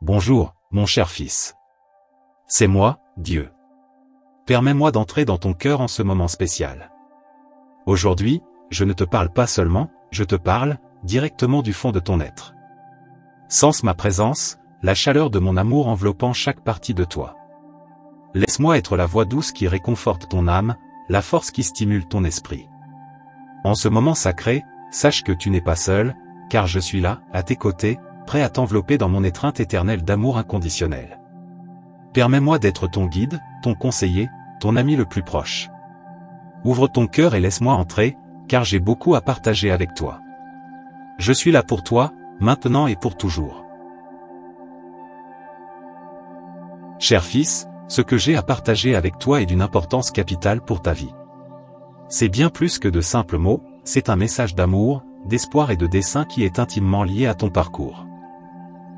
Bonjour, mon cher fils. C'est moi, Dieu. Permets-moi d'entrer dans ton cœur en ce moment spécial. Aujourd'hui, je ne te parle pas seulement, je te parle, directement du fond de ton être. Sens ma présence, la chaleur de mon amour enveloppant chaque partie de toi. Laisse-moi être la voix douce qui réconforte ton âme, la force qui stimule ton esprit. En ce moment sacré, sache que tu n'es pas seul, car je suis là, à tes côtés, prêt à t'envelopper dans mon étreinte éternelle d'amour inconditionnel. Permets-moi d'être ton guide, ton conseiller, ton ami le plus proche. Ouvre ton cœur et laisse-moi entrer, car j'ai beaucoup à partager avec toi. Je suis là pour toi, maintenant et pour toujours. Cher fils, ce que j'ai à partager avec toi est d'une importance capitale pour ta vie. C'est bien plus que de simples mots, c'est un message d'amour, d'espoir et de dessein qui est intimement lié à ton parcours.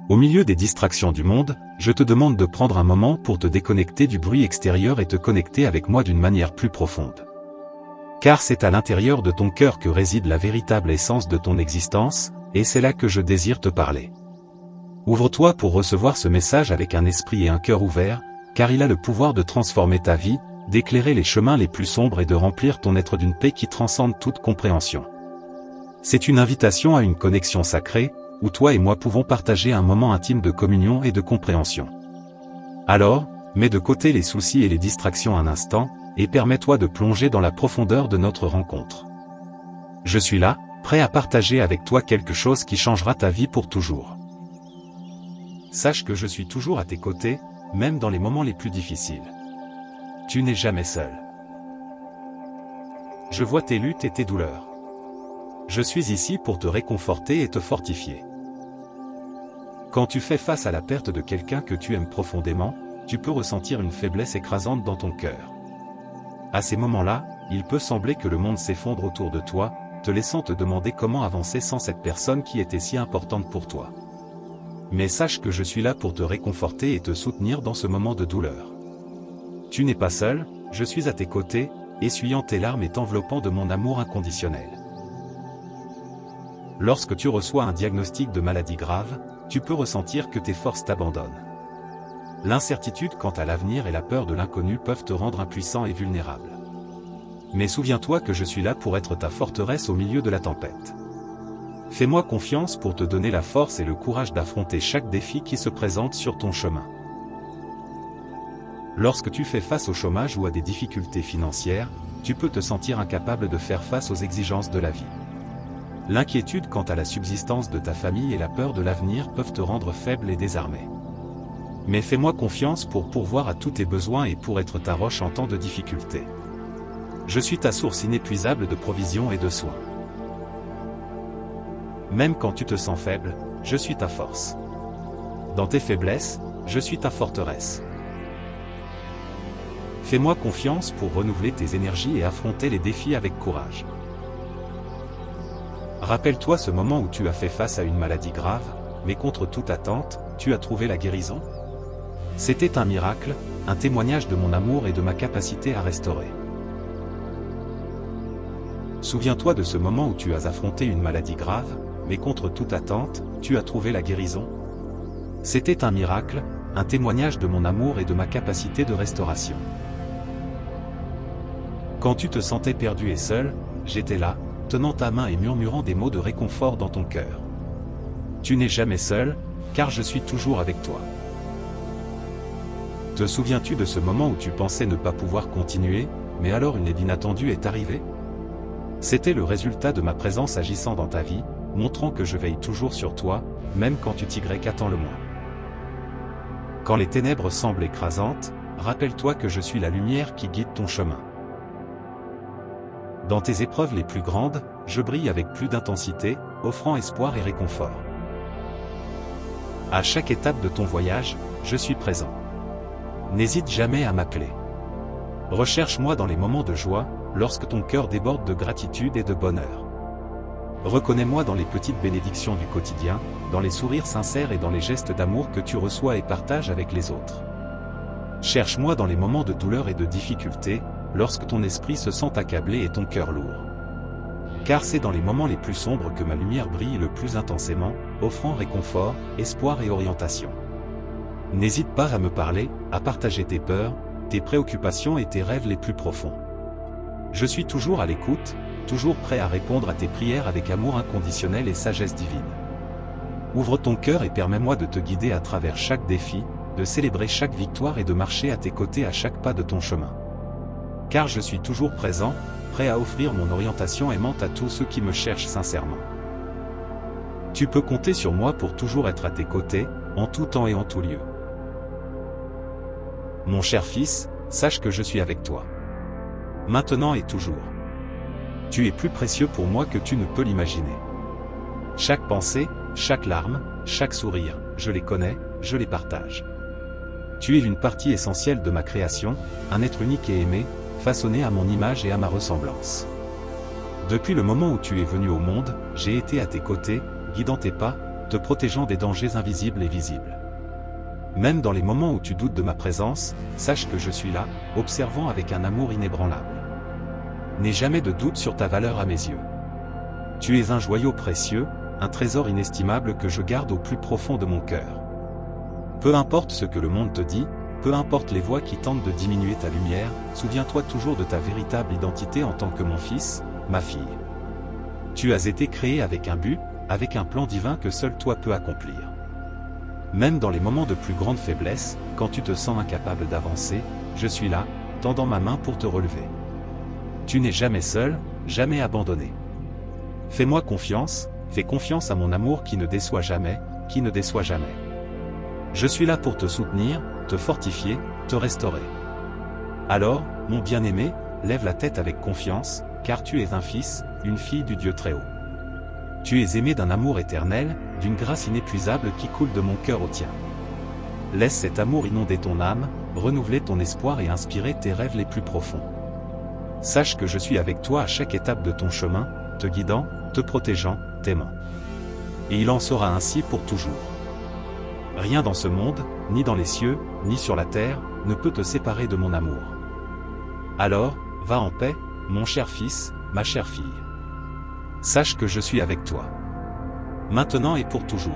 Au milieu des distractions du monde, je te demande de prendre un moment pour te déconnecter du bruit extérieur et te connecter avec moi d'une manière plus profonde. Car c'est à l'intérieur de ton cœur que réside la véritable essence de ton existence, et c'est là que je désire te parler. Ouvre-toi pour recevoir ce message avec un esprit et un cœur ouverts, car il a le pouvoir de transformer ta vie, d'éclairer les chemins les plus sombres et de remplir ton être d'une paix qui transcende toute compréhension. C'est une invitation à une connexion sacrée, où toi et moi pouvons partager un moment intime de communion et de compréhension. Alors, mets de côté les soucis et les distractions un instant, et permets-toi de plonger dans la profondeur de notre rencontre. Je suis là, prêt à partager avec toi quelque chose qui changera ta vie pour toujours. Sache que je suis toujours à tes côtés, même dans les moments les plus difficiles. Tu n'es jamais seul. Je vois tes luttes et tes douleurs. Je suis ici pour te réconforter et te fortifier. Quand tu fais face à la perte de quelqu'un que tu aimes profondément, tu peux ressentir une faiblesse écrasante dans ton cœur. À ces moments-là, il peut sembler que le monde s'effondre autour de toi, te laissant te demander comment avancer sans cette personne qui était si importante pour toi. Mais sache que je suis là pour te réconforter et te soutenir dans ce moment de douleur. Tu n'es pas seul, je suis à tes côtés, essuyant tes larmes et t'enveloppant de mon amour inconditionnel. Lorsque tu reçois un diagnostic de maladie grave, tu peux ressentir que tes forces t'abandonnent. L'incertitude quant à l'avenir et la peur de l'inconnu peuvent te rendre impuissant et vulnérable. Mais souviens-toi que je suis là pour être ta forteresse au milieu de la tempête. Fais-moi confiance pour te donner la force et le courage d'affronter chaque défi qui se présente sur ton chemin. Lorsque tu fais face au chômage ou à des difficultés financières, tu peux te sentir incapable de faire face aux exigences de la vie. L'inquiétude quant à la subsistance de ta famille et la peur de l'avenir peuvent te rendre faible et désarmé. Mais fais-moi confiance pour pourvoir à tous tes besoins et pour être ta roche en temps de difficulté. Je suis ta source inépuisable de provisions et de soins. Même quand tu te sens faible, je suis ta force. Dans tes faiblesses, je suis ta forteresse. Fais-moi confiance pour renouveler tes énergies et affronter les défis avec courage. Rappelle-toi ce moment où tu as fait face à une maladie grave, mais contre toute attente, tu as trouvé la guérison. C'était un miracle, un témoignage de mon amour et de ma capacité à restaurer. Souviens-toi de ce moment où tu as affronté une maladie grave, mais contre toute attente, tu as trouvé la guérison. C'était un miracle, un témoignage de mon amour et de ma capacité de restauration. Quand tu te sentais perdu et seul, j'étais là, tenant ta main et murmurant des mots de réconfort dans ton cœur. Tu n'es jamais seul, car je suis toujours avec toi. Te souviens-tu de ce moment où tu pensais ne pas pouvoir continuer, mais alors une aide inattendue est arrivée? C'était le résultat de ma présence agissant dans ta vie, montrant que je veille toujours sur toi, même quand tu t'y-attends le moins. Quand les ténèbres semblent écrasantes, rappelle-toi que je suis la lumière qui guide ton chemin. Dans tes épreuves les plus grandes, je brille avec plus d'intensité, offrant espoir et réconfort. À chaque étape de ton voyage, je suis présent. N'hésite jamais à m'appeler. Recherche-moi dans les moments de joie, lorsque ton cœur déborde de gratitude et de bonheur. Reconnais-moi dans les petites bénédictions du quotidien, dans les sourires sincères et dans les gestes d'amour que tu reçois et partages avec les autres. Cherche-moi dans les moments de douleur et de difficulté, lorsque ton esprit se sent accablé et ton cœur lourd. Car c'est dans les moments les plus sombres que ma lumière brille le plus intensément, offrant réconfort, espoir et orientation. N'hésite pas à me parler, à partager tes peurs, tes préoccupations et tes rêves les plus profonds. Je suis toujours à l'écoute, toujours prêt à répondre à tes prières avec amour inconditionnel et sagesse divine. Ouvre ton cœur et permets-moi de te guider à travers chaque défi, de célébrer chaque victoire et de marcher à tes côtés à chaque pas de ton chemin. Car je suis toujours présent, prêt à offrir mon orientation aimante à tous ceux qui me cherchent sincèrement. Tu peux compter sur moi pour toujours être à tes côtés, en tout temps et en tout lieu. Mon cher fils, sache que je suis avec toi. Maintenant et toujours. Tu es plus précieux pour moi que tu ne peux l'imaginer. Chaque pensée, chaque larme, chaque sourire, je les connais, je les partage. Tu es une partie essentielle de ma création, un être unique et aimé, façonné à mon image et à ma ressemblance. Depuis le moment où tu es venu au monde, j'ai été à tes côtés, guidant tes pas, te protégeant des dangers invisibles et visibles. Même dans les moments où tu doutes de ma présence, sache que je suis là, observant avec un amour inébranlable. N'aie jamais de doute sur ta valeur à mes yeux. Tu es un joyau précieux, un trésor inestimable que je garde au plus profond de mon cœur. Peu importe ce que le monde te dit, peu importe les voix qui tentent de diminuer ta lumière, souviens-toi toujours de ta véritable identité en tant que mon fils, ma fille. Tu as été créé avec un but, avec un plan divin que seul toi peux accomplir. Même dans les moments de plus grande faiblesse, quand tu te sens incapable d'avancer, je suis là, tendant ma main pour te relever. Tu n'es jamais seul, jamais abandonné. Fais-moi confiance, fais confiance à mon amour qui ne déçoit jamais, qui ne déçoit jamais. Je suis là pour te soutenir, te fortifier, te restaurer. Alors, mon bien-aimé, lève la tête avec confiance, car tu es un fils, une fille du Dieu Très-Haut. Tu es aimé d'un amour éternel, d'une grâce inépuisable qui coule de mon cœur au tien. Laisse cet amour inonder ton âme, renouveler ton espoir et inspirer tes rêves les plus profonds. Sache que je suis avec toi à chaque étape de ton chemin, te guidant, te protégeant, t'aimant. Et il en sera ainsi pour toujours. Rien dans ce monde, ni dans les cieux, ni sur la terre, ne peut te séparer de mon amour. Alors, va en paix, mon cher fils, ma chère fille. Sache que je suis avec toi. Maintenant et pour toujours.